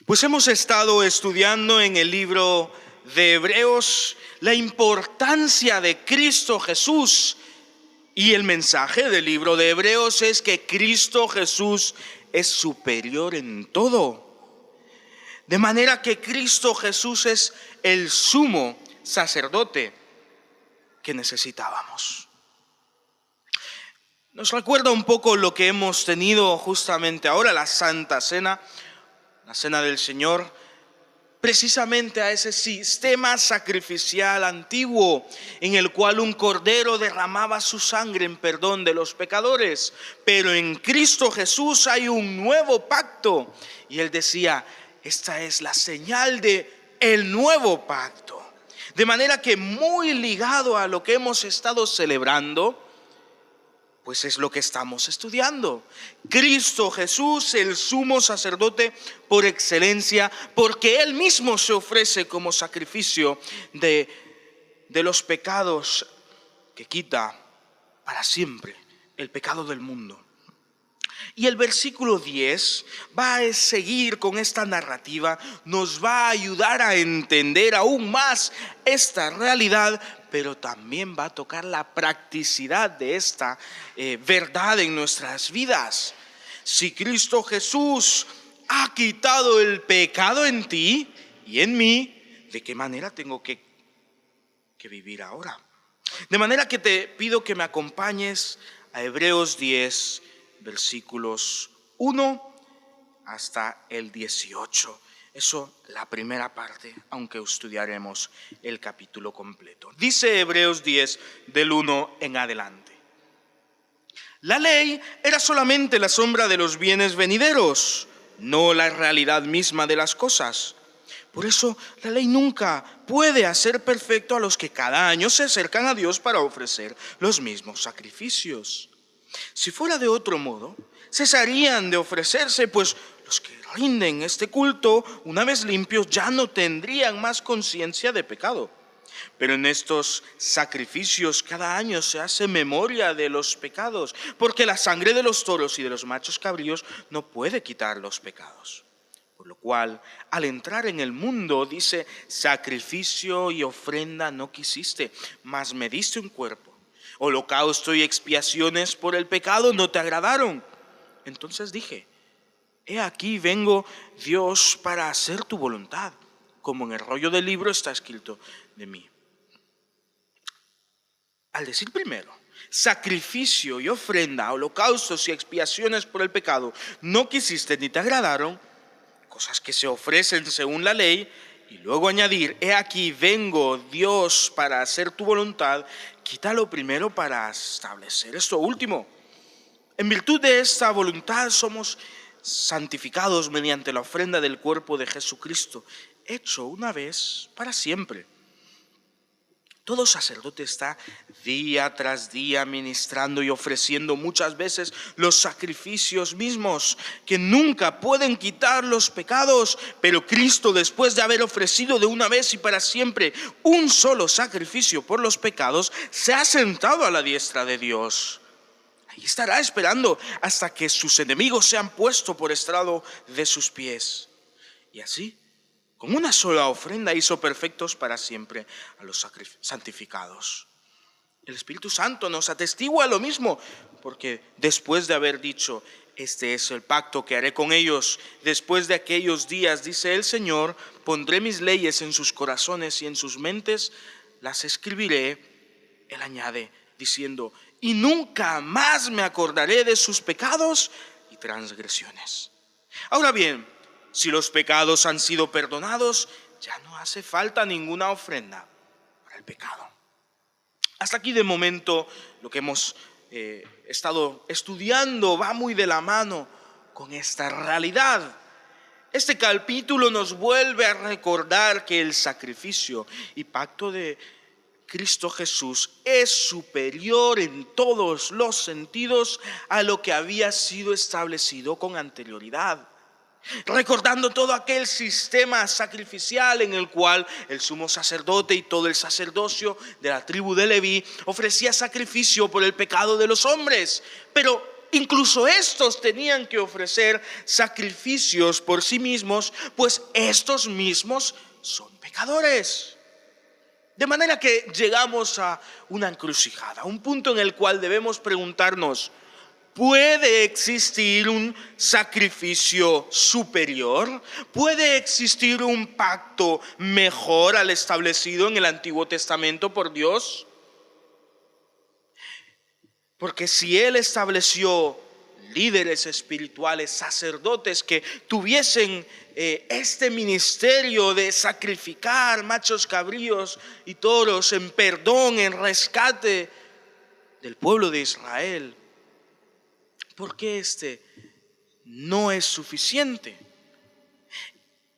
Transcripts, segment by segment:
Pues hemos estado estudiando en el libro de Hebreos la importancia de Cristo Jesús. Y el mensaje del libro de Hebreos es que Cristo Jesús es superior en todo. De manera que Cristo Jesús es el sumo sacerdote que necesitábamos. Nos recuerda un poco lo que hemos tenido justamente ahora, la Santa Cena, la Cena del Señor, precisamente a ese sistema sacrificial antiguo en el cual un cordero derramaba su sangre en perdón de los pecadores. Pero en Cristo Jesús hay un nuevo pacto. Y él decía, esta es la señal de el nuevo pacto. De manera que muy ligado a lo que hemos estado celebrando, pues es lo que estamos estudiando. Cristo Jesús, el sumo sacerdote por excelencia, porque Él mismo se ofrece como sacrificio de los pecados que quita para siempre el pecado del mundo. Y el versículo 10 va a seguir con esta narrativa, nos va a ayudar a entender aún más esta realidad, pero también va a tocar la practicidad de esta verdad en nuestras vidas. Si Cristo Jesús ha quitado el pecado en ti y en mí, ¿de qué manera tengo que vivir ahora? De manera que te pido que me acompañes a Hebreos 10, versículos 1 hasta el 18. Eso, la primera parte, aunque estudiaremos el capítulo completo. Dice Hebreos 10, del 1 en adelante. La ley era solamente la sombra de los bienes venideros, no la realidad misma de las cosas. Por eso, la ley nunca puede hacer perfecto a los que cada año se acercan a Dios para ofrecer los mismos sacrificios. Si fuera de otro modo, cesarían de ofrecerse, pues los que rinden este culto, una vez limpios, ya no tendrían más conciencia de pecado. Pero en estos sacrificios cada año se hace memoria de los pecados, porque la sangre de los toros y de los machos cabríos no puede quitar los pecados. Por lo cual, al entrar en el mundo, dice, sacrificio y ofrenda no quisiste, mas me diste un cuerpo. Holocausto y expiaciones por el pecado no te agradaron. Entonces dije, he aquí vengo, Dios, para hacer tu voluntad, como en el rollo del libro está escrito de mí. Al decir primero, sacrificio y ofrenda, holocaustos y expiaciones por el pecado, no quisiste ni te agradaron, cosas que se ofrecen según la ley, y luego añadir, he aquí vengo, Dios, para hacer tu voluntad, quítalo primero para establecer esto último. En virtud de esta voluntad somos santificados mediante la ofrenda del cuerpo de Jesucristo, hecho una vez para siempre. Todo sacerdote está día tras día ministrando y ofreciendo muchas veces los sacrificios mismos que nunca pueden quitar los pecados, pero Cristo, después de haber ofrecido de una vez y para siempre un solo sacrificio por los pecados, se ha sentado a la diestra de Dios. Ahí estará esperando hasta que sus enemigos sean puestos por estrado de sus pies. Y así, con una sola ofrenda hizo perfectos para siempre a los santificados. El Espíritu Santo nos atestigua lo mismo, porque después de haber dicho, este es el pacto que haré con ellos, después de aquellos días, dice el Señor, pondré mis leyes en sus corazones y en sus mentes las escribiré. Él añade, diciendo, y nunca más me acordaré de sus pecados y transgresiones. Ahora bien, si los pecados han sido perdonados, ya no hace falta ninguna ofrenda para el pecado. Hasta aquí de momento lo que hemos estado estudiando va muy de la mano con esta realidad. Este capítulo nos vuelve a recordar que el sacrificio y pacto de Cristo Jesús es superior en todos los sentidos a lo que había sido establecido con anterioridad. Recordando todo aquel sistema sacrificial en el cual el sumo sacerdote y todo el sacerdocio de la tribu de Leví ofrecía sacrificio por el pecado de los hombres. Pero incluso estos tenían que ofrecer sacrificios por sí mismos, pues estos mismos son pecadores. De manera que llegamos a una encrucijada, un punto en el cual debemos preguntarnos: ¿puede existir un sacrificio superior? ¿Puede existir un pacto mejor al establecido en el Antiguo Testamento por Dios? Porque si Él estableció líderes espirituales, sacerdotes que tuviesen este ministerio de sacrificar machos cabríos y toros en perdón, en rescate del pueblo de Israel, ¿por qué este no es suficiente?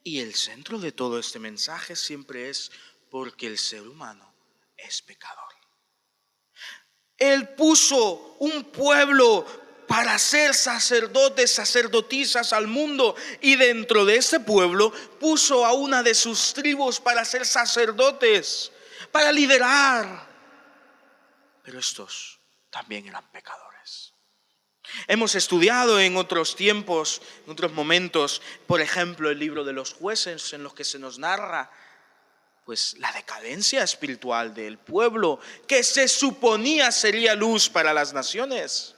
Y el centro de todo este mensaje siempre es porque el ser humano es pecador. Él puso un pueblo para ser sacerdotes, sacerdotisas al mundo, y dentro de ese pueblo puso a una de sus tribus para ser sacerdotes, para liderar. Pero estos también eran pecadores. Hemos estudiado en otros tiempos, en otros momentos, por ejemplo, el libro de los Jueces, en los que se nos narra pues la decadencia espiritual del pueblo que se suponía sería luz para las naciones.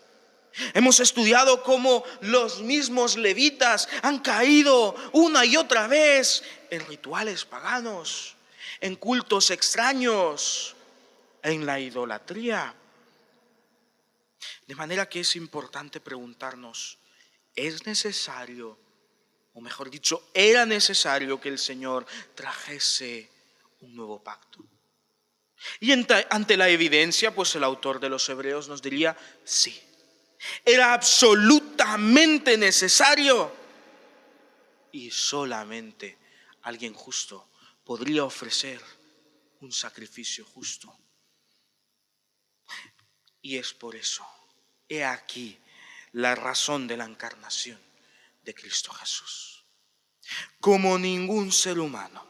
Hemos estudiado cómo los mismos levitas han caído una y otra vez en rituales paganos, en cultos extraños, en la idolatría. De manera que es importante preguntarnos: ¿es necesario, o mejor dicho, era necesario que el Señor trajese un nuevo pacto? Y ante la evidencia, pues el autor de los Hebreos nos diría: sí, era absolutamente necesario, y solamente alguien justo podría ofrecer un sacrificio justo. Y es por eso, he aquí la razón de la encarnación de Cristo Jesús. Como ningún ser humano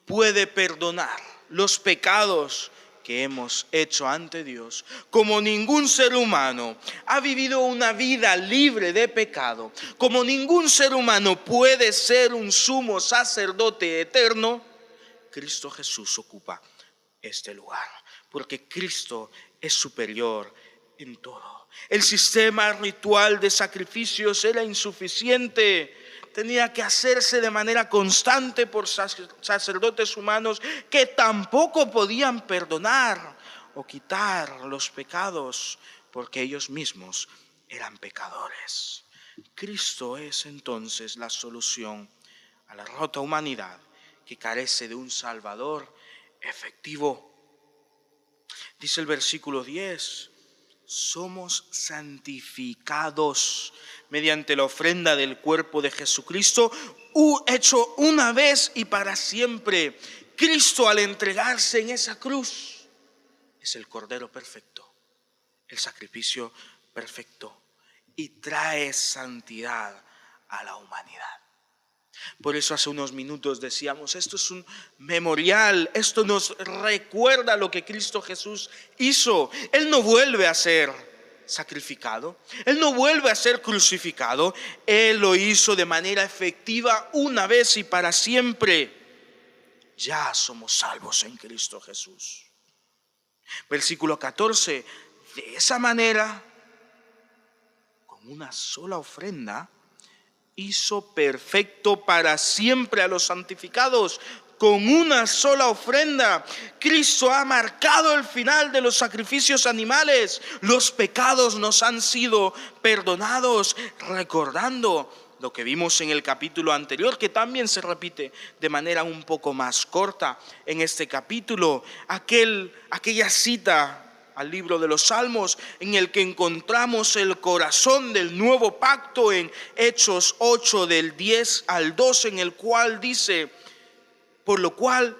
puede perdonar los pecados que hemos hecho ante Dios, como ningún ser humano ha vivido una vida libre de pecado, como ningún ser humano puede ser un sumo sacerdote eterno, Cristo Jesús ocupa este lugar, porque Cristo es superior en todo. El sistema ritual de sacrificios era insuficiente. Tenía que hacerse de manera constante por sacerdotes humanos que tampoco podían perdonar o quitar los pecados, porque ellos mismos eran pecadores. Cristo es entonces la solución a la rota humanidad que carece de un Salvador efectivo. Dice el versículo 10: somos santificados mediante la ofrenda del cuerpo de Jesucristo, hecho una vez y para siempre. Cristo, al entregarse en esa cruz, es el Cordero perfecto, el sacrificio perfecto, y trae santidad a la humanidad. Por eso hace unos minutos decíamos, esto es un memorial, esto nos recuerda lo que Cristo Jesús hizo. Él no vuelve a ser sacrificado, Él no vuelve a ser crucificado, Él lo hizo de manera efectiva una vez y para siempre. Ya somos salvos en Cristo Jesús. Versículo 14, de esa manera, con una sola ofrenda, hizo perfecto para siempre a los santificados. Con una sola ofrenda, Cristo ha marcado el final de los sacrificios animales. Los pecados nos han sido perdonados, recordando lo que vimos en el capítulo anterior, que también se repite de manera un poco más corta en este capítulo, aquella cita al libro de los Salmos, en el que encontramos el corazón del nuevo pacto en Hechos 8 del 10 al 12, en el cual dice: por lo cual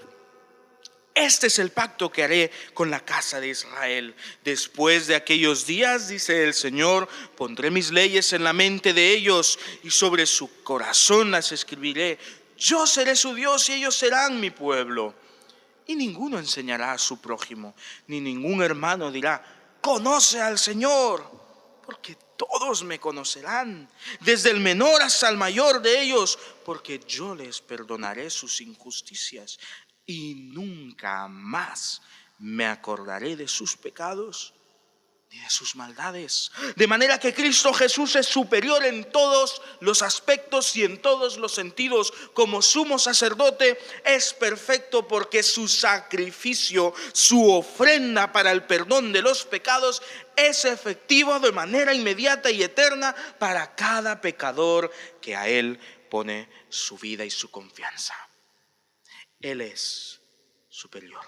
este es el pacto que haré con la casa de Israel. Después de aquellos días, dice el Señor, pondré mis leyes en la mente de ellos y sobre su corazón las escribiré. Yo seré su Dios y ellos serán mi pueblo. Y ninguno enseñará a su prójimo, ni ningún hermano dirá: conoce al Señor, porque todos me conocerán, desde el menor hasta el mayor de ellos, porque yo les perdonaré sus injusticias y nunca más me acordaré de sus pecados ni de sus maldades. De manera que Cristo Jesús es superior en todos los aspectos y en todos los sentidos. Como sumo sacerdote es perfecto porque su sacrificio, su ofrenda para el perdón de los pecados es efectivo de manera inmediata y eterna para cada pecador que a Él pone su vida y su confianza. Él es superior.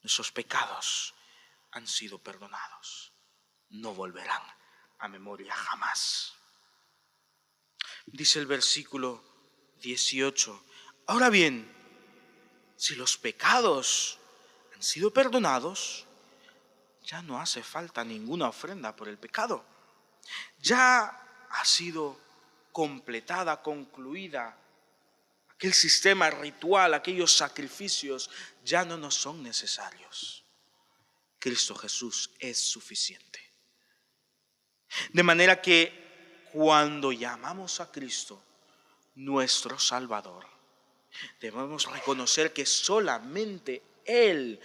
Nuestros pecados han sido perdonados. No volverán a memoria jamás. Dice el versículo 18. Ahora bien, si los pecados han sido perdonados, ya no hace falta ninguna ofrenda por el pecado. Ya ha sido completada, concluida. Aquel sistema ritual, aquellos sacrificios ya no nos son necesarios. Cristo Jesús es suficiente. De manera que cuando llamamos a Cristo nuestro Salvador, debemos reconocer que solamente Él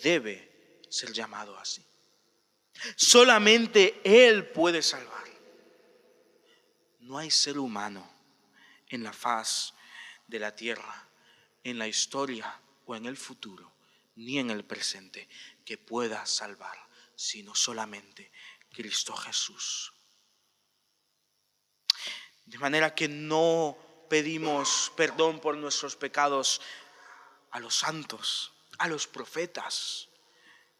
debe ser llamado así. Solamente Él puede salvar. No hay ser humano en la faz de la tierra, en la historia o en el futuro, ni en el presente, que pueda salvar, sino solamente Cristo Jesús. De manera que no pedimos perdón por nuestros pecados a los santos, a los profetas.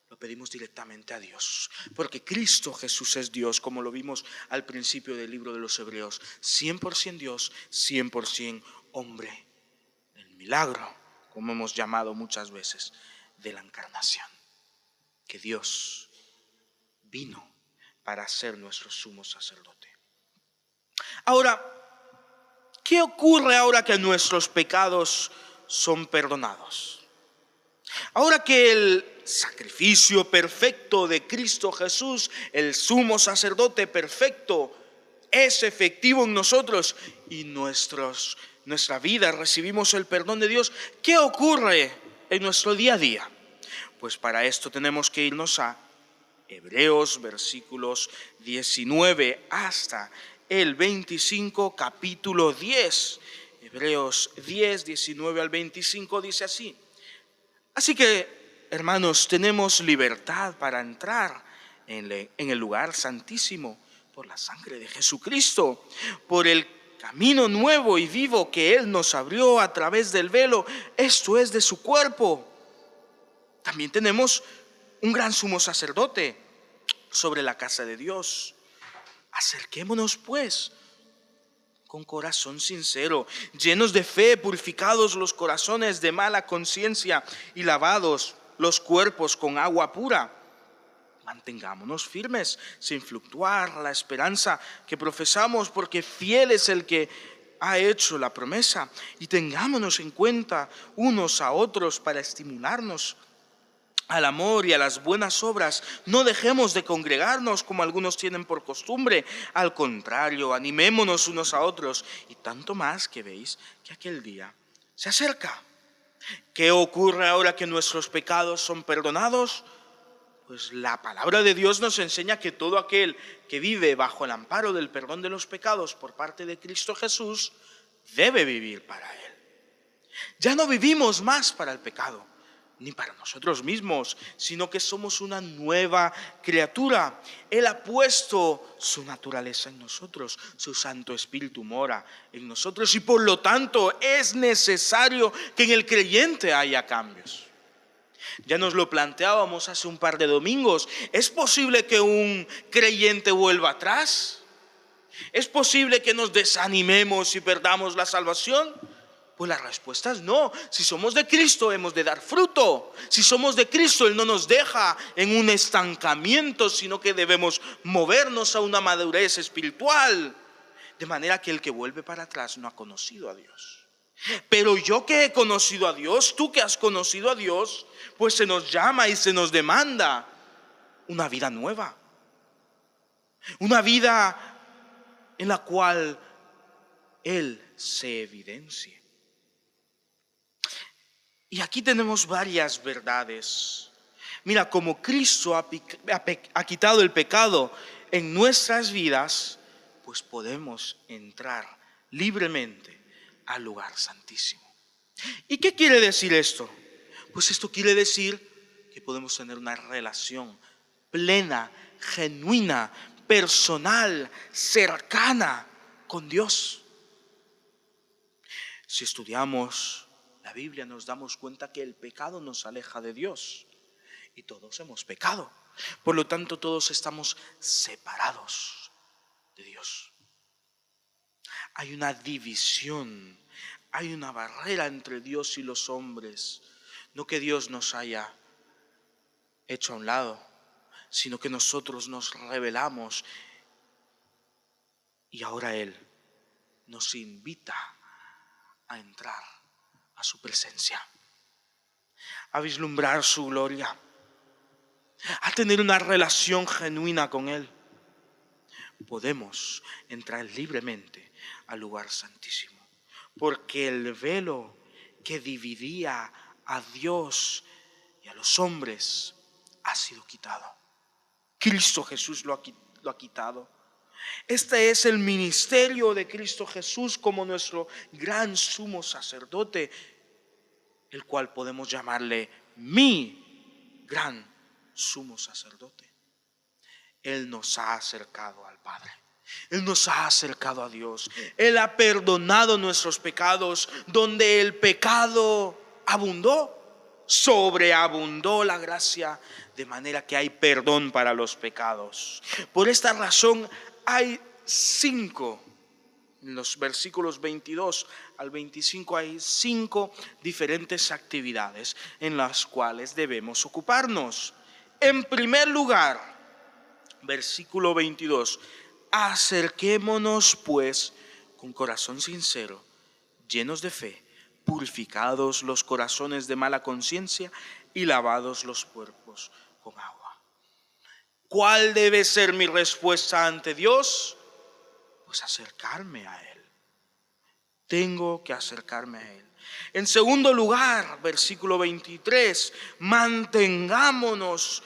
Lo pedimos directamente a Dios, porque Cristo Jesús es Dios, como lo vimos al principio del libro de los Hebreos, 100% Dios, 100% hombre. El milagro, como hemos llamado muchas veces, de la encarnación, que Dios vino para ser nuestro sumo sacerdote. Ahora, ¿qué ocurre ahora que nuestros pecados son perdonados? Ahora que el sacrificio perfecto de Cristo Jesús, el sumo sacerdote perfecto, es efectivo en nosotros y nuestra vida recibimos el perdón de Dios, ¿qué ocurre en nuestro día a día? Pues para esto tenemos que irnos a Hebreos, versículos 19 hasta el 25, capítulo 10. Hebreos 10, 19 al 25 dice así. Así que, hermanos, tenemos libertad para entrar en el lugar santísimo por la sangre de Jesucristo, por el camino nuevo y vivo que Él nos abrió a través del velo, esto es de su cuerpo. También tenemos un gran sumo sacerdote sobre la casa de Dios. Acerquémonos pues con corazón sincero, llenos de fe, purificados los corazones de mala conciencia y lavados los cuerpos con agua pura. Mantengámonos firmes sin fluctuar la esperanza que profesamos, porque fiel es el que ha hecho la promesa. Y tengámonos en cuenta unos a otros para estimularnos al amor y a las buenas obras. No dejemos de congregarnos como algunos tienen por costumbre. Al contrario, animémonos unos a otros, y tanto más que veis que aquel día se acerca. ¿Qué ocurre ahora que nuestros pecados son perdonados? Pues la palabra de Dios nos enseña que todo aquel que vive bajo el amparo del perdón de los pecados por parte de Cristo Jesús debe vivir para Él. Ya no vivimos más para el pecado, ni para nosotros mismos, sino que somos una nueva criatura. Él ha puesto su naturaleza en nosotros, su Santo Espíritu mora en nosotros, y por lo tanto es necesario que en el creyente haya cambios. Ya nos lo planteábamos hace un par de domingos. ¿Es posible que un creyente vuelva atrás? ¿Es posible que nos desanimemos y perdamos la salvación? Pues la respuesta es no. Si somos de Cristo hemos de dar fruto. Si somos de Cristo, Él no nos deja en un estancamiento, sino que debemos movernos a una madurez espiritual. De manera que el que vuelve para atrás no ha conocido a Dios. Pero yo que he conocido a Dios, tú que has conocido a Dios, pues se nos llama y se nos demanda una vida nueva. Una vida en la cual Él se evidencie. Y aquí tenemos varias verdades. Mira, como Cristo ha quitado el pecado en nuestras vidas, pues podemos entrar libremente al lugar santísimo. ¿Y qué quiere decir esto? Pues esto quiere decir que podemos tener una relación plena, genuina, personal, cercana con Dios. Si estudiamos la Biblia nos damos cuenta que el pecado nos aleja de Dios y todos hemos pecado. Por lo tanto, todos estamos separados de Dios. Hay una división, hay una barrera entre Dios y los hombres. No que Dios nos haya hecho a un lado, sino que nosotros nos rebelamos y ahora Él nos invita a entrar a su presencia, a vislumbrar su gloria, a tener una relación genuina con Él. Podemos entrar libremente al lugar santísimo, porque el velo que dividía a Dios y a los hombres ha sido quitado. Cristo Jesús lo ha quitado. Este es el ministerio de Cristo Jesús como nuestro gran sumo sacerdote, el cual podemos llamarle mi gran sumo sacerdote. Él nos ha acercado al Padre. Él nos ha acercado a Dios. Él ha perdonado nuestros pecados. Donde el pecado abundó, sobreabundó la gracia, de manera que hay perdón para los pecados. Por esta razón hay 5, en los versículos 22 al 25 hay 5 diferentes actividades en las cuales debemos ocuparnos. En primer lugar, versículo 22, acerquémonos pues con corazón sincero, llenos de fe, purificados los corazones de mala conciencia y lavados los cuerpos con agua. ¿Cuál debe ser mi respuesta ante Dios? Pues acercarme a Él. Tengo que acercarme a Él. En segundo lugar, versículo 23, mantengamos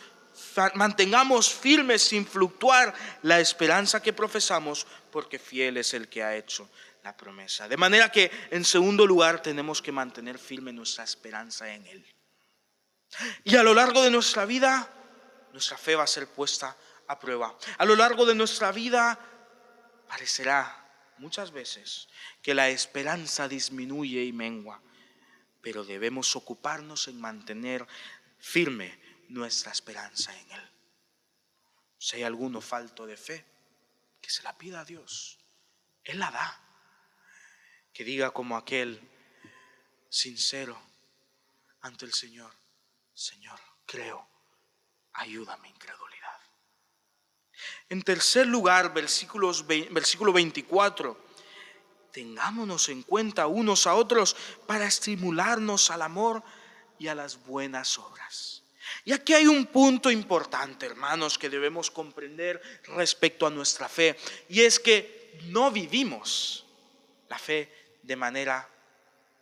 firmes sin fluctuar la esperanza que profesamos, porque fiel es el que ha hecho la promesa. De manera que, en segundo lugar, tenemos que mantener firme nuestra esperanza en Él. Y a lo largo de nuestra vida, nuestra fe va a ser puesta a prueba. A lo largo de nuestra vida, parecerá muchas veces que la esperanza disminuye y mengua, pero debemos ocuparnos en mantener firme nuestra esperanza en Él. Si hay alguno falto de fe, que se la pida a Dios. Él la da. Que diga como aquel sincero ante el Señor: Señor, creo, ayuda a mi incredulidad. En tercer lugar, versículo 24, tengámonos en cuenta unos a otros para estimularnos al amor y a las buenas obras. Y aquí hay un punto importante, hermanos, que debemos comprender respecto a nuestra fe, y es que no vivimos la fe de manera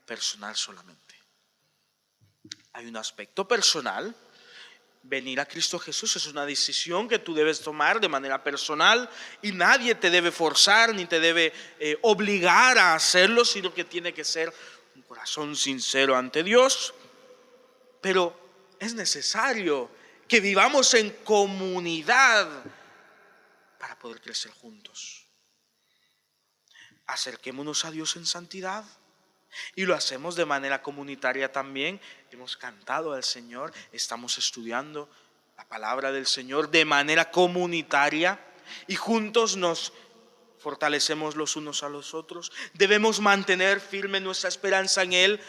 personal solamente. Hay un aspecto personal. Venir a Cristo Jesús es una decisión que tú debes tomar de manera personal y nadie te debe forzar ni te debe obligar a hacerlo, sino que tiene que ser un corazón sincero ante Dios. Pero es necesario que vivamos en comunidad para poder crecer juntos. Acerquémonos a Dios en santidad. Y lo hacemos de manera comunitaria también. Hemos cantado al Señor, estamos estudiando la palabra del Señor de manera comunitaria y juntos nos fortalecemos los unos a los otros. Debemos mantener firme nuestra esperanza en Él.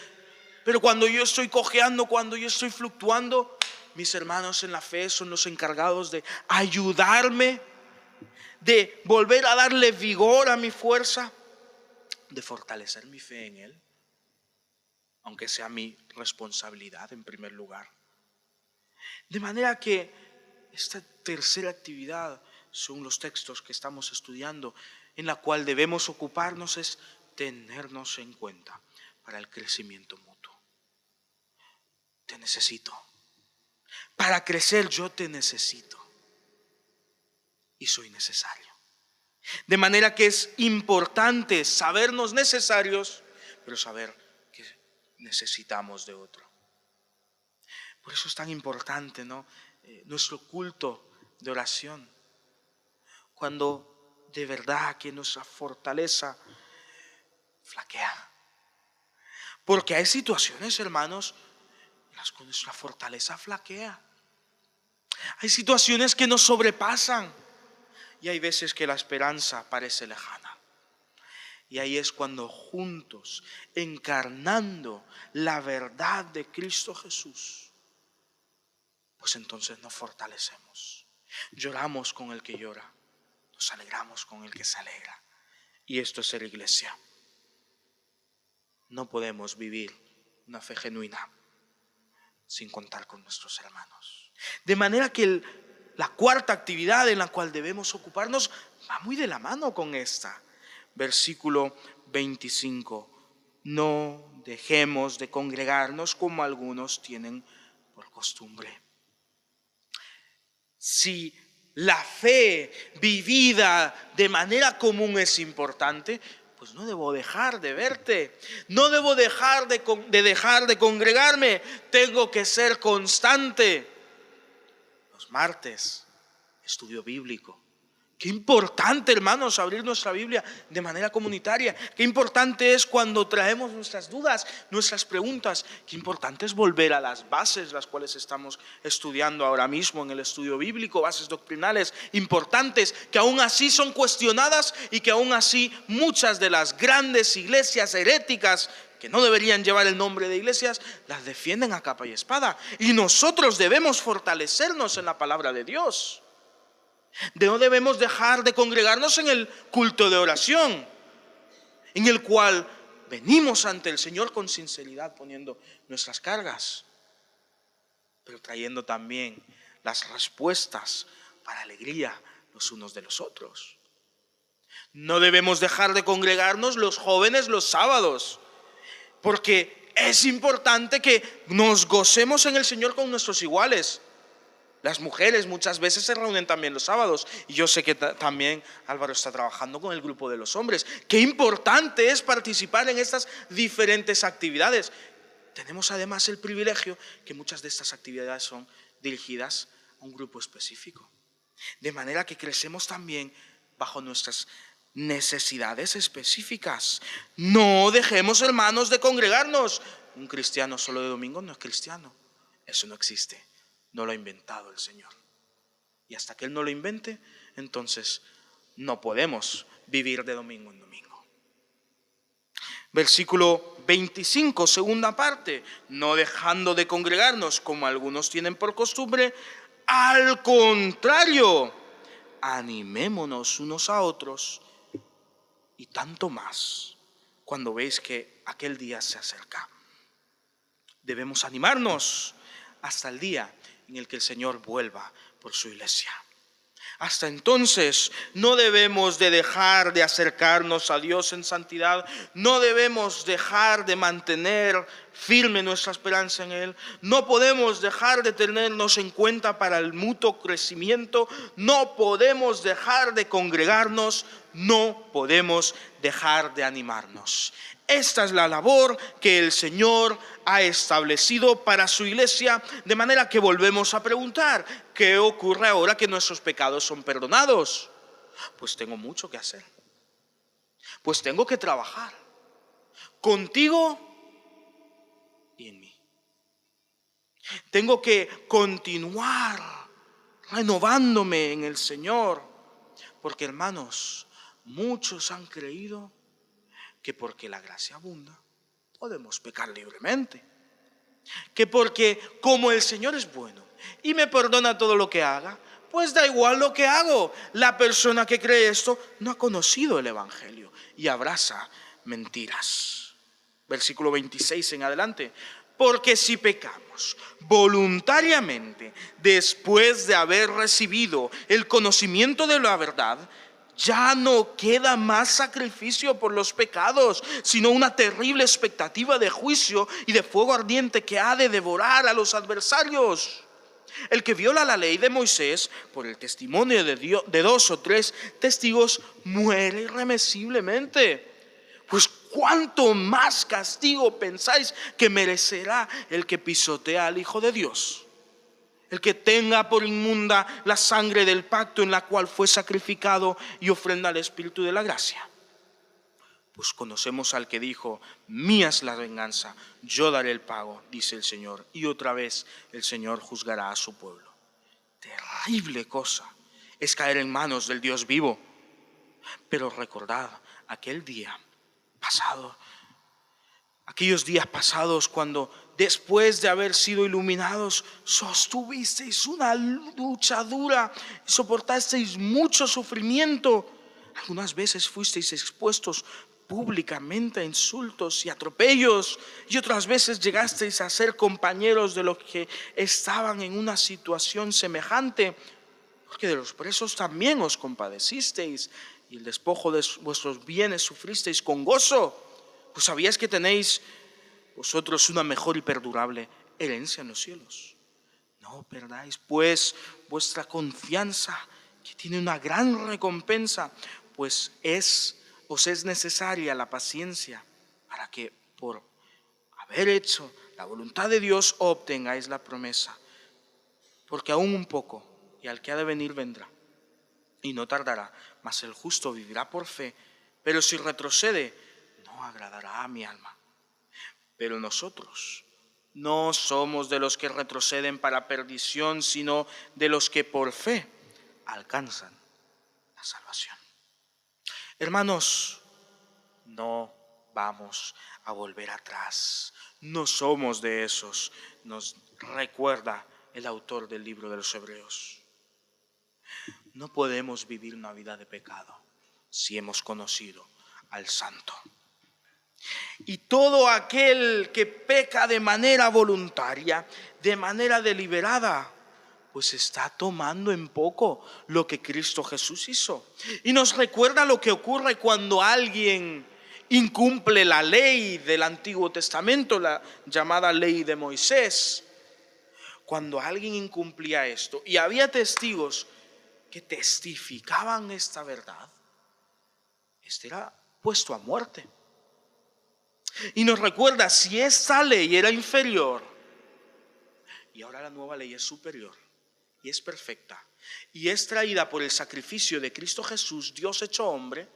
Pero cuando yo estoy cojeando, cuando yo estoy fluctuando, mis hermanos en la fe son los encargados de ayudarme, de volver a darle vigor a mi fuerza, de fortalecer mi fe en Él, aunque sea mi responsabilidad en primer lugar. De manera que esta tercera actividad según los textos que estamos estudiando, en la cual debemos ocuparnos es tenernos en cuenta para el crecimiento mutuo. Te necesito. Para crecer yo te necesito. Y soy necesario. De manera que es importante sabernos necesarios, pero saber que necesitamos de otro. Por eso es tan importante, ¿no? Nuestro culto de oración. Cuando de verdad que nuestra fortaleza flaquea. Porque hay situaciones, hermanos, en las que nuestra fortaleza flaquea. Hay situaciones que nos sobrepasan. Y hay veces que la esperanza parece lejana. Y ahí es cuando juntos, encarnando la verdad de Cristo Jesús, pues entonces nos fortalecemos. Lloramos con el que llora. Nos alegramos con el que se alegra. Y esto es ser iglesia. No podemos vivir una fe genuina sin contar con nuestros hermanos. De manera que la cuarta actividad en la cual debemos ocuparnos va muy de la mano con esta. Versículo 25. No dejemos de congregarnos como algunos tienen por costumbre. Si la fe vivida de manera común es importante, pues no debo dejar de verte, no debo dejar de congregarme, tengo que ser constante. Los martes, estudio bíblico. Qué importante, hermanos, abrir nuestra Biblia de manera comunitaria. Qué importante es cuando traemos nuestras dudas, nuestras preguntas. Qué importante es volver a las bases, las cuales estamos estudiando ahora mismo en el estudio bíblico, bases doctrinales importantes, que aún así son cuestionadas y que aún así muchas de las grandes iglesias heréticas que no deberían llevar el nombre de iglesias, las defienden a capa y espada. Y nosotros debemos fortalecernos en la palabra de Dios. No debemos dejar de congregarnos en el culto de oración, en el cual venimos ante el Señor con sinceridad, poniendo nuestras cargas, pero trayendo también las respuestas para alegría los unos de los otros. No debemos dejar de congregarnos los jóvenes los sábados, porque es importante que nos gocemos en el Señor con nuestros iguales. Las mujeres muchas veces se reúnen también los sábados. Y yo sé que también Álvaro está trabajando con el grupo de los hombres. Qué importante es participar en estas diferentes actividades. Tenemos además el privilegio que muchas de estas actividades son dirigidas a un grupo específico. De manera que crecemos también bajo nuestras necesidades específicas. No dejemos, hermanos, de congregarnos. Un cristiano solo de domingo no es cristiano. Eso no existe. No lo ha inventado el Señor. Y hasta que Él no lo invente, entonces no podemos vivir de domingo en domingo. Versículo 25, segunda parte. No dejando de congregarnos como algunos tienen por costumbre, al contrario, animémonos unos a otros y tanto más cuando veis que aquel día se acerca. Debemos animarnos hasta el día en el que el Señor vuelva por su iglesia. Hasta entonces no debemos de dejar de acercarnos a Dios en santidad, no debemos dejar de mantener firme nuestra esperanza en Él, no podemos dejar de tenernos en cuenta para el mutuo crecimiento, no podemos dejar de congregarnos, no podemos dejar de animarnos. Esta es la labor que el Señor ha establecido para su iglesia, de manera que volvemos a preguntar, ¿qué ocurre ahora que nuestros pecados son perdonados? Pues tengo mucho que hacer. Pues tengo que trabajar contigo y en mí. Tengo que continuar renovándome en el Señor, porque, hermanos, muchos han creído que porque la gracia abunda, podemos pecar libremente. Que porque como el Señor es bueno y me perdona todo lo que haga, pues da igual lo que hago. La persona que cree esto no ha conocido el Evangelio y abraza mentiras. Versículo 26 en adelante. Porque si pecamos voluntariamente después de haber recibido el conocimiento de la verdad, ya no queda más sacrificio por los pecados, sino una terrible expectativa de juicio y de fuego ardiente que ha de devorar a los adversarios. El que viola la ley de Moisés por el testimonio de 2 o 3 testigos muere irremisiblemente. Pues ¿cuánto más castigo pensáis que merecerá el que pisotea al Hijo de Dios? El que tenga por inmunda la sangre del pacto en la cual fue sacrificado y ofrenda al Espíritu de la gracia. Pues conocemos al que dijo: mía es la venganza, yo daré el pago, dice el Señor. Y otra vez el Señor juzgará a su pueblo. Terrible cosa es caer en manos del Dios vivo. Pero recordad aquel día pasado, aquellos días pasados cuando después de haber sido iluminados sostuvisteis una lucha dura y soportasteis mucho sufrimiento. Algunas veces fuisteis expuestos públicamente a insultos y atropellos, y otras veces llegasteis a ser compañeros de los que estaban en una situación semejante, porque de los presos también os compadecisteis y el despojo de vuestros bienes sufristeis con gozo, pues sabíais que tenéis vosotros una mejor y perdurable herencia en los cielos. No perdáis pues vuestra confianza, que tiene una gran recompensa, pues os es necesaria la paciencia para que por haber hecho la voluntad de Dios obtengáis la promesa. Porque aún un poco, y al que ha de venir vendrá, y no tardará, mas el justo vivirá por fe, pero si retrocede, no agradará a mi alma. Pero nosotros no somos de los que retroceden para perdición, sino de los que por fe alcanzan la salvación. Hermanos, no vamos a volver atrás. No somos de esos, nos recuerda el autor del libro de los Hebreos. No podemos vivir una vida de pecado si hemos conocido al Santo. Y todo aquel que peca de manera voluntaria, de manera deliberada, pues está tomando en poco lo que Cristo Jesús hizo. Y nos recuerda lo que ocurre cuando alguien incumple la ley del Antiguo Testamento, la llamada ley de Moisés. Cuando alguien incumplía esto y había testigos que testificaban esta verdad, este era puesto a muerte. Y nos recuerda, si esta ley era inferior y ahora la nueva ley es superior y es perfecta y es traída por el sacrificio de Cristo Jesús, Dios hecho hombre,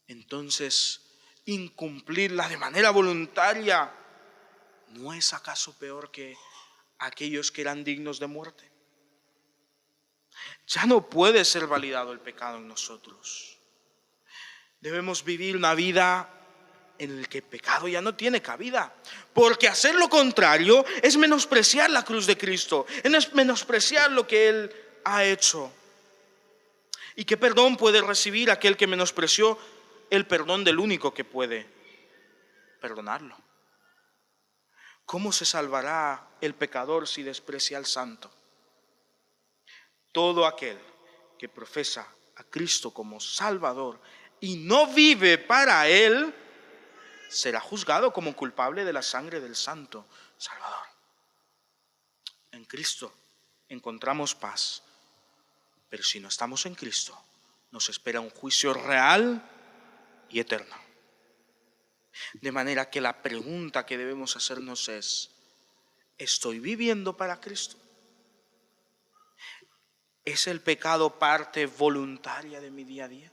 entonces incumplirla de manera voluntaria ¿no es acaso peor que aquellos que eran dignos de muerte? Ya no puede ser validado el pecado en nosotros. Debemos vivir una vida en la que el pecado ya no tiene cabida, porque hacer lo contrario es menospreciar la cruz de Cristo, es menospreciar lo que Él ha hecho. ¿Y qué perdón puede recibir aquel que menospreció el perdón del único que puede perdonarlo? ¿Cómo se salvará el pecador si desprecia al santo? Todo aquel que profesa a Cristo como Salvador y no vive para Él, será juzgado como culpable de la sangre del Santo Salvador. En Cristo encontramos paz, pero si no estamos en Cristo, nos espera un juicio real y eterno. De manera que la pregunta que debemos hacernos es: ¿estoy viviendo para Cristo? ¿Es el pecado parte voluntaria de mi día a día?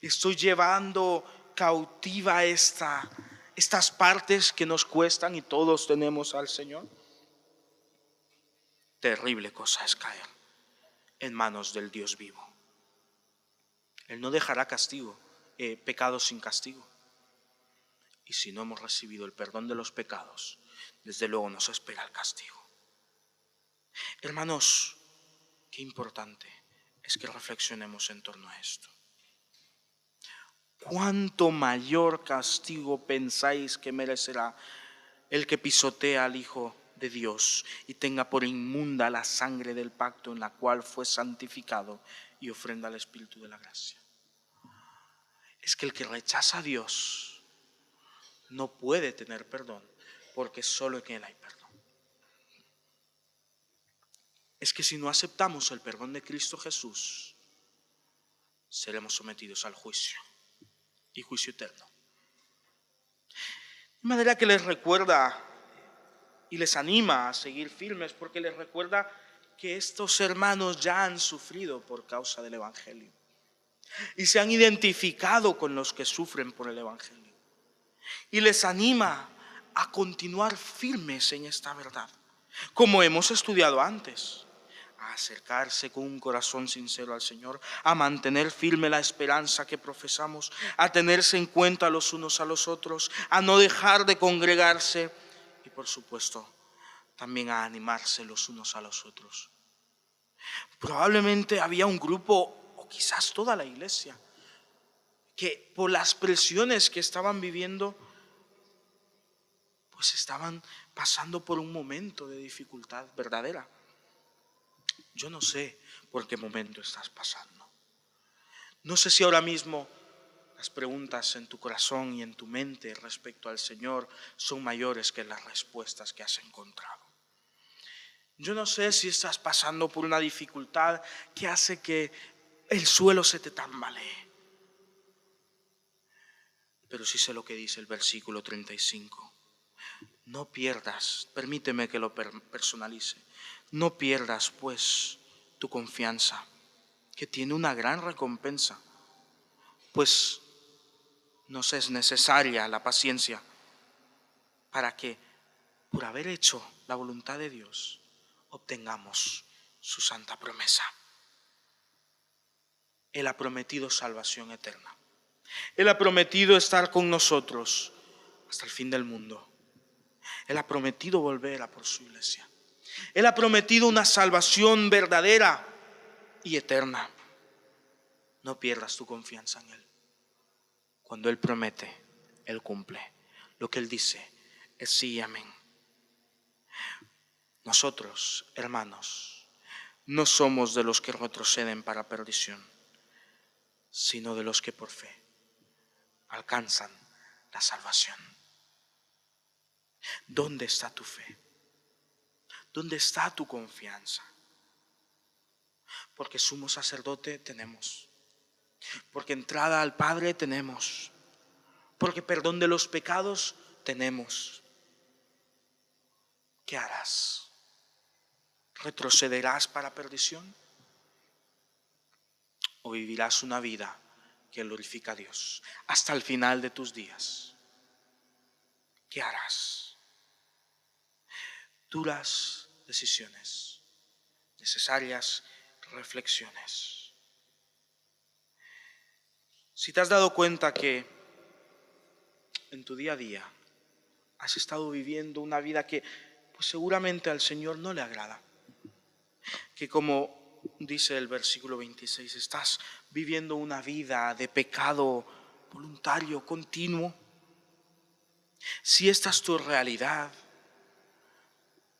¿Estoy llevando cautiva estas partes que nos cuestan y todos tenemos al Señor? Terrible cosa es caer en manos del Dios vivo. Él no dejará pecados sin castigo. Y si no hemos recibido el perdón de los pecados, desde luego nos espera el castigo. Hermanos, qué importante es que reflexionemos en torno a esto. ¿cuánto mayor castigo pensáis que merecerá el que pisotea al Hijo de Dios y tenga por inmunda la sangre del pacto en la cual fue santificado y ofrenda al Espíritu de la gracia? Es que el que rechaza a Dios no puede tener perdón, porque solo en Él hay perdón. Es que si no aceptamos el perdón de Cristo Jesús, seremos sometidos al juicio y juicio eterno. De manera que les recuerda y les anima a seguir firmes, porque les recuerda que estos hermanos ya han sufrido por causa del Evangelio y se han identificado con los que sufren por el Evangelio. Y les anima a continuar firmes en esta verdad, como hemos estudiado antes, a acercarse con un corazón sincero al Señor, a mantener firme la esperanza que profesamos, a tenerse en cuenta los unos a los otros, a no dejar de congregarse y, por supuesto, también a animarse los unos a los otros. Probablemente había un grupo, o quizás toda la iglesia, que por las presiones que estaban viviendo, pues estaban pasando por un momento de dificultad verdadera. Yo no sé por qué momento estás pasando. No sé si ahora mismo las preguntas en tu corazón y en tu mente respecto al Señor son mayores que las respuestas que has encontrado. Yo no sé si estás pasando por una dificultad que hace que el suelo se te tambalee. Pero sí sé lo que dice el versículo 35. No pierdas, permíteme que lo personalice, no pierdas pues tu confianza, que tiene una gran recompensa, pues nos es necesaria la paciencia para que, por haber hecho la voluntad de Dios, obtengamos su santa promesa. Él ha prometido salvación eterna. Él ha prometido estar con nosotros hasta el fin del mundo. Él ha prometido volver a por su iglesia. Él ha prometido una salvación verdadera y eterna. No pierdas tu confianza en Él. Cuando Él promete, Él cumple. Lo que Él dice es sí y amén. Nosotros, hermanos, no somos de los que retroceden para perdición, sino de los que por fe alcanzan la salvación. ¿Dónde está tu fe? ¿Dónde está tu confianza? Porque sumo sacerdote tenemos, porque entrada al Padre tenemos, porque perdón de los pecados tenemos. ¿Qué harás? ¿Retrocederás para perdición? ¿O vivirás una vida que glorifica a Dios hasta el final de tus días? ¿Qué harás? Duras decisiones, necesarias reflexiones. Si te has dado cuenta que en tu día a día has estado viviendo una vida que pues seguramente al Señor no le agrada, que como dice el versículo 26, estás viviendo una vida de pecado voluntario, continuo, si esta es tu realidad,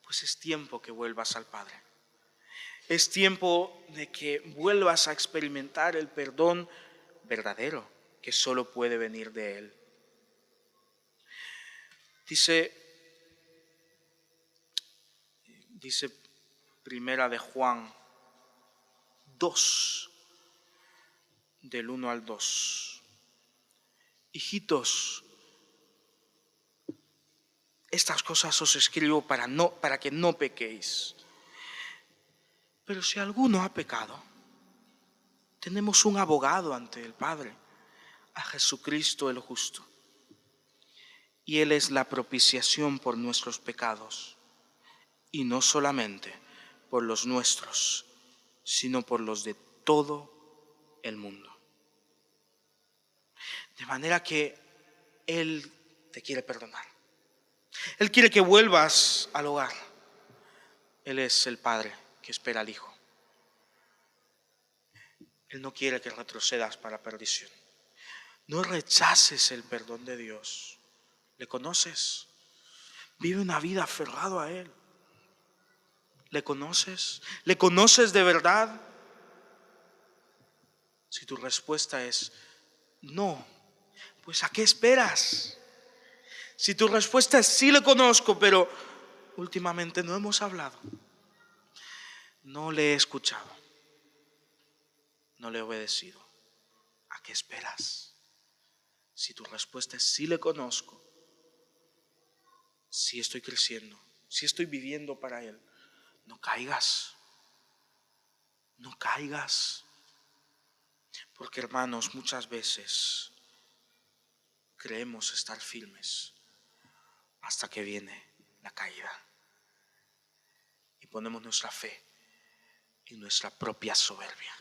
pues es tiempo que vuelvas al Padre. Es tiempo de que vuelvas a experimentar el perdón verdadero que solo puede venir de Él. Dice Primera de Juan 2, del 1 al 2. Hijitos, estas cosas os escribo para que no pequéis. Pero si alguno ha pecado, tenemos un abogado ante el Padre, a Jesucristo el justo. Y Él es la propiciación por nuestros pecados, y no solamente por los nuestros, sino por los de todo el mundo. De manera que Él te quiere perdonar. Él quiere que vuelvas al hogar. Él es el Padre que espera al Hijo. Él no quiere que retrocedas para perdición. No rechaces el perdón de Dios. ¿Le conoces? Vive una vida aferrado a Él. ¿Le conoces? ¿Le conoces de verdad? Si tu respuesta es no, pues ¿a qué esperas? Si tu respuesta es sí le conozco, pero últimamente no hemos hablado, no le he escuchado, no le he obedecido, ¿a qué esperas? Si tu respuesta es sí le conozco, sí estoy creciendo, sí estoy viviendo para Él, no caigas, no caigas. Porque hermanos, muchas veces creemos estar firmes hasta que viene la caída y ponemos nuestra fe en nuestra propia soberbia.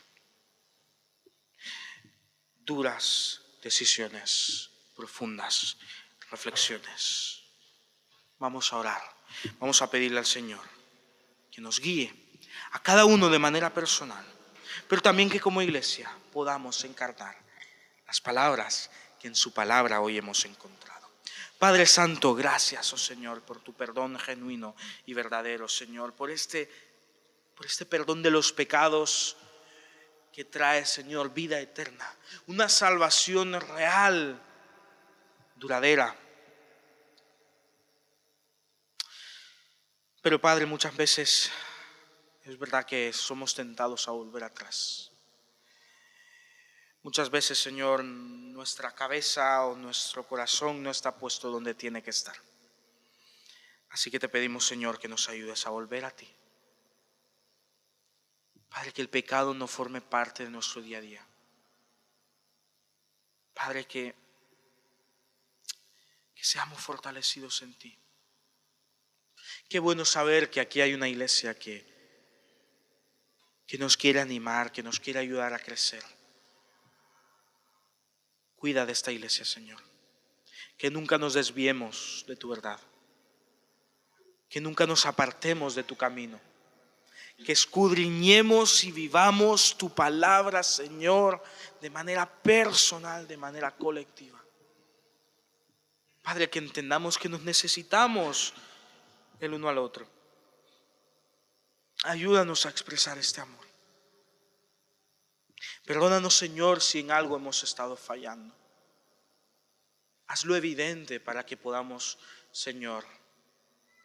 Duras decisiones, profundas reflexiones. Vamos a orar, vamos a pedirle al Señor que nos guíe a cada uno de manera personal, pero también que como iglesia podamos encarnar las palabras que en su palabra hoy hemos encontrado. Padre Santo, gracias, oh Señor, por tu perdón genuino y verdadero, Señor, por este perdón de los pecados que trae, Señor, vida eterna, una salvación real, duradera. Pero Padre, muchas veces es verdad que somos tentados a volver atrás. Muchas veces, Señor, nuestra cabeza o nuestro corazón no está puesto donde tiene que estar. Así que te pedimos, Señor, que nos ayudes a volver a ti. Padre, que el pecado no forme parte de nuestro día a día. Padre, que seamos fortalecidos en ti. Qué bueno saber que aquí hay una iglesia que nos quiere animar, que nos quiere ayudar a crecer. Cuida de esta iglesia, Señor. Que nunca nos desviemos de tu verdad. Que nunca nos apartemos de tu camino. Que escudriñemos y vivamos tu palabra, Señor, de manera personal, de manera colectiva. Padre, que entendamos que nos necesitamos el uno al otro. Ayúdanos a expresar este amor. Perdónanos, Señor, si en algo hemos estado fallando. Hazlo evidente para que podamos, Señor,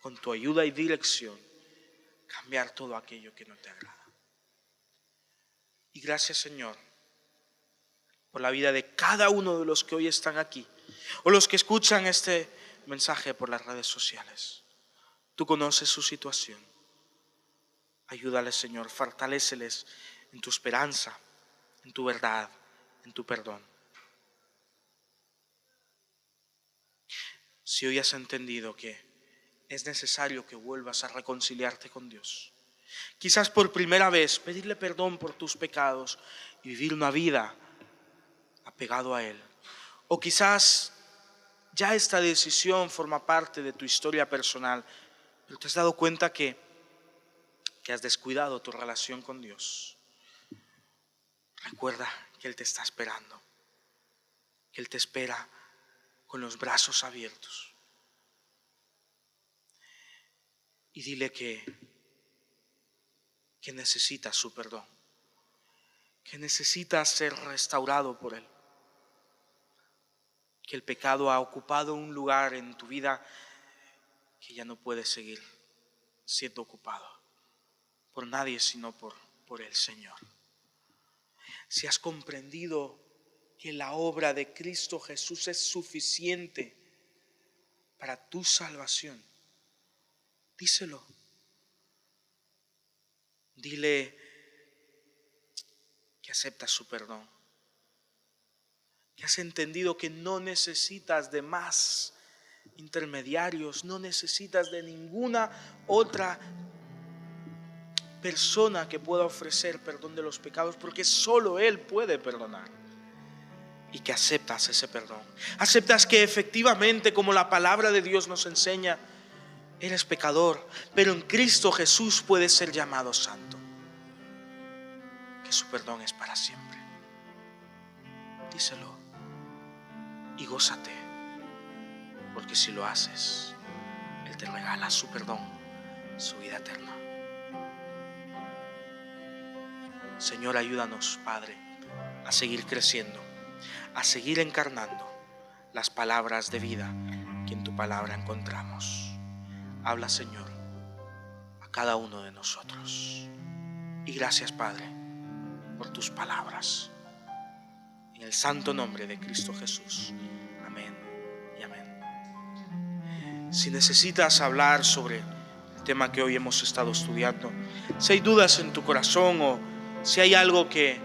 con tu ayuda y dirección, cambiar todo aquello que no te agrada. Y gracias, Señor, por la vida de cada uno de los que hoy están aquí o los que escuchan este mensaje por las redes sociales. Tú conoces su situación. Ayúdales, Señor, fortaléceles en tu esperanza, en tu verdad, en tu perdón. Si hoy has entendido que es necesario que vuelvas a reconciliarte con Dios, quizás por primera vez pedirle perdón por tus pecados y vivir una vida apegado a Él, o quizás ya esta decisión forma parte de tu historia personal, pero te has dado cuenta que has descuidado tu relación con Dios. Recuerda que Él te está esperando, que Él te espera con los brazos abiertos. Y dile que necesitas su perdón, que necesitas ser restaurado por Él, que el pecado ha ocupado un lugar en tu vida que ya no puede seguir siendo ocupado por nadie sino por el Señor. Si has comprendido que la obra de Cristo Jesús es suficiente para tu salvación, díselo. Dile que aceptas su perdón, que has entendido que no necesitas de más intermediarios, no necesitas de ninguna otra persona que pueda ofrecer perdón de los pecados, porque solo Él puede perdonar. Y que aceptas ese perdón. Aceptas que efectivamente, como la palabra de Dios nos enseña, eres pecador, pero en Cristo Jesús puedes ser llamado santo. Que su perdón es para siempre. Díselo. y gózate, porque si lo haces, Él te regala su perdón, su vida eterna. Señor, ayúdanos, Padre, a seguir creciendo, a seguir encarnando las palabras de vida que en tu palabra encontramos. Habla, Señor, a cada uno de nosotros. Y gracias, Padre, por tus palabras. En el santo nombre de Cristo Jesús. Amén y amén. Si necesitas hablar sobre el tema que hoy hemos estado estudiando, si hay dudas en tu corazón o si hay algo que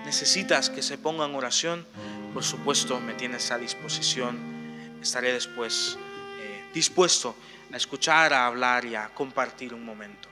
necesitas que se ponga en oración, por supuesto me tienes a disposición. Estaré después dispuesto a escuchar, a hablar y a compartir un momento.